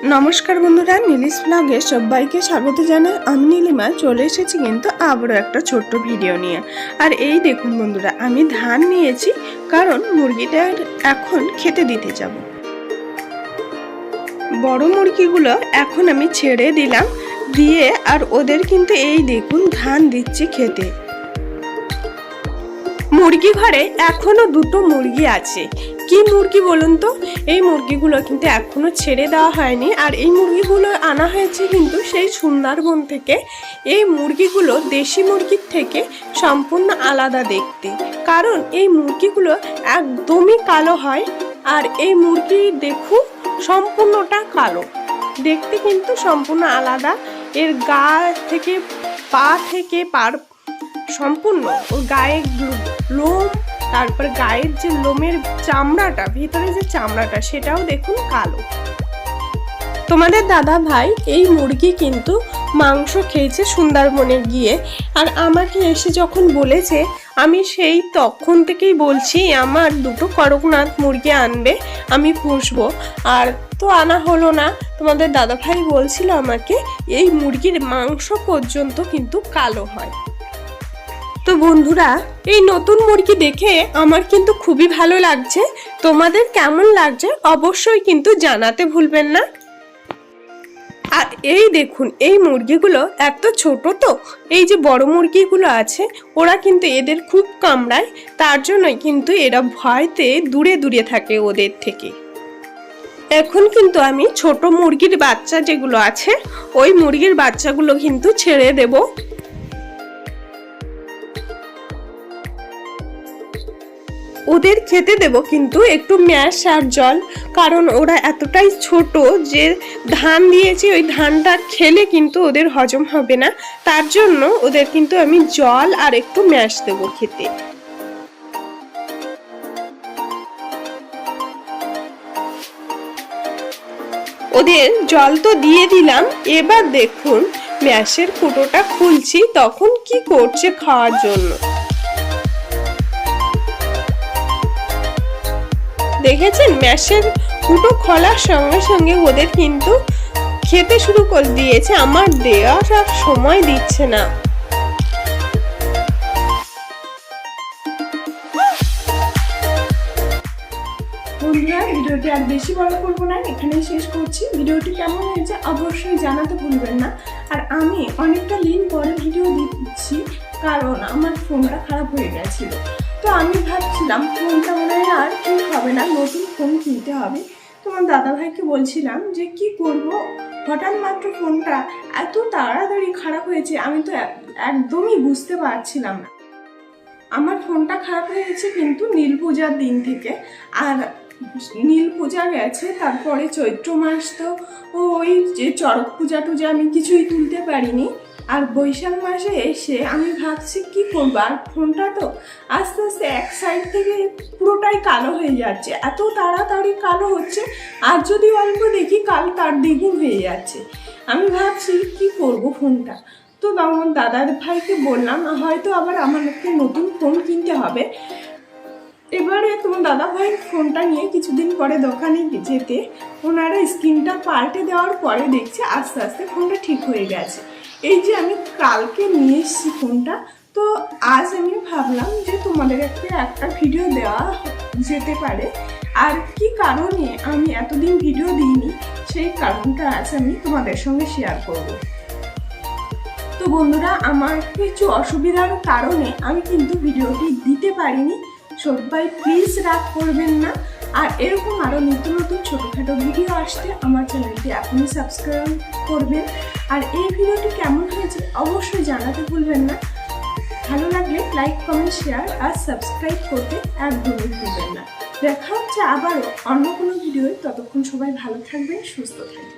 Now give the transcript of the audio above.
নমস্কার বন্ধুরা, নীলিশ ব্লগে সবাইকে স্বাগত জানাই। আমি নীলিমা চলে এসেছি কিন্তু আবারও একটা ছোট্ট ভিডিও নিয়ে। আর এই দেখুন বন্ধুরা, আমি ধান নিয়েছি কারণ মুরগিটার এখন খেতে দিতে যাব। বড় মুরগিগুলো এখন আমি ছেড়ে দিলাম, দিয়ে আর ওদের কিন্তু এই দেখুন ধান দিচ্ছি খেতে। মুরগি ঘরে এখনো দুটো মুরগি আছে। কি মুরগি বলুন তো? এই মুরগিগুলো কিন্তু এখনো ছেড়ে দেওয়া হয়নি। আর এই মুরগিগুলো আনা হয়েছে কিন্তু সেই সুন্দরবন থেকে। এই মুরগিগুলো দেশি মুরগির থেকে সম্পূর্ণ আলাদা দেখতে, কারণ এই মুরগিগুলো একদমই কালো হয়। আর এই মুরগি দেখুন সম্পূর্ণটা কালো, দেখতে কিন্তু সম্পূর্ণ আলাদা। এর গা থেকে পা থেকে সম্পূর্ণ ওর গায়ে লোম, তারপরে গায়ের যে লোমের চামড়াটা, ভিতরে যে চামড়াটা, সেটাও দেখুন কালো। তোমাদের দাদা ভাই এই মুরগি কিন্তু মাংস খেয়েছে সুন্দরবনে গিয়ে। আর আমাকে এসে যখন বলেছে, আমি সেই তখন থেকেই বলছি আমার দুটো করকনাথ মুরগি আনবে, আমি পুষবো। আর তো আনা হলো না। তোমাদের দাদা ভাই বলছিল আমাকে এই মুরগির মাংস পর্যন্ত কিন্তু কালো হয়। তো বন্ধুরা, এই নতুন মুরগি দেখে আমার কিন্তু খুবই ভালো লাগছে। তোমাদের কেমন লাগছে অবশ্যই কিন্তু জানাতে ভুলবেন না। আর এই দেখুন, এই মুরগিগুলো এত ছোট, তো এই যে বড় মুরগিগুলো আছে ওরা কিন্তু এদের খুব কামড়ায়, তার জন্যই কিন্তু এরা ভয়তে দূরে দূরে থাকে ওদের থেকে। এখন কিন্তু আমি ছোট মুরগির বাচ্চা যেগুলো আছে ওই মুরগির বাচ্চাগুলো কিন্তু ছেড়ে দেব। ওদের খেতে দেব কিন্তু একটু ম্যাশ আর জল, কারণ ওরা এতটাই ছোট যে ধান দিয়েছি ওই ধানটা খেলে কিন্তু ওদের হজম হবে না। তার জন্য ওদের কিন্তু আমি জল আর একটু ম্যাশ দেব খেতে। ওদের জল তো দিয়ে দিলাম, এবার দেখুন ম্যাশের ফুটোটা খুলছি তখন কি করছে খাওয়ার জন্য। দেখেছেন, ম্যাশের ফুটো খোলার সঙ্গে সঙ্গে ওদের কিন্তু খেতে শুরু করে দিয়েছে। আমার দেওয়ার আর সময় দিচ্ছে না। বন্ধুরা, ভিডিওটি আর বেশি বড় করবো না, এখানেই শেষ করছি। ভিডিওটি কেমন হয়েছে অবশ্যই জানাতে ভুলবেন না। আর আমি অনেকটা দিন পরে ভিডিও দিচ্ছি, কারণ আমার ফোনটা খারাপ হয়ে গেছিল। তো আমি ভাবছিলাম ফোনটা মনে হয় আর ঠিক হবে না, নতুন ফোন কিনতে হবে। তোমার দাদাভাইকে বলছিলাম যে কি করব, হঠাৎ মাত্র ফোনটা এত তাড়াতাড়ি খারাপ হয়েছে, আমি তো একদমই বুঝতে পারছিলাম না। আমার ফোনটা খারাপ হয়ে গেছে কিন্তু নীল পূজার দিন থেকে। আর নীল পূজা গেছে, তারপরে চৈত্র মাস, তো ওই যে চড়ক পূজা টুজা আমি কিছুই তুলতে পারিনি। আর বৈশাখ মাসে এসে আমি ভাবছি কি করবো, আর ফোনটা তো আস্তে আস্তে এক সাইড থেকে পুরোটাই কালো হয়ে যাচ্ছে, এত তাড়াতাড়ি কালো হচ্ছে। আর যদি অল্প দেখি কাল তার দ্বিগুণ হয়ে যাচ্ছে। আমি ভাবছি কি করব ফোনটা। তো আমার দাদার ভাইকে বললাম হয়তো আবার আমাকে নতুন ফোন কিনতে হবে। এবারে তোমার দাদা ভাই ফোনটা নিয়ে কিছুদিন পরে দোকানে যেতে ওনারা স্ক্রিনটা পাল্টে দেওয়ার পরে দেখছে আস্তে আস্তে ফোনটা ঠিক হয়ে গেছে। এই যে আমি কালকে নিয়ে এসেছি ফোনটা, তো আজ আমি ভাবলাম যে তোমাদের একটা ভিডিও দেওয়া যেতে পারে। আর কি কারণে আমি এতদিন ভিডিও দিইনি সেই কারণটা আজ আমি তোমাদের সঙ্গে শেয়ার করব। তো বন্ধুরা, আমার কিছু অসুবিধার কারণে আমি কিন্তু ভিডিওটি দিতে পারিনি। সবাই প্লিজ রাগ করবেন না। আর এরকম আরও নিত্য নতুন ছোটোখাটো ভিডিও আসতে আমার চ্যানেলটি এখনই সাবস্ক্রাইব করবেন। আর এই ভিডিওটি কেমন হয়েছে অবশ্যই জানাতে ভুলবেন না। ভালো লাগলে লাইক, কমেন্ট, শেয়ার আর সাবস্ক্রাইব করতে একদমই ভুলবেন না। দেখা হচ্ছে আবারও অন্য কোনো ভিডিওয়। ততক্ষণ সবাই ভালো থাকবেন, সুস্থ থাকবেন।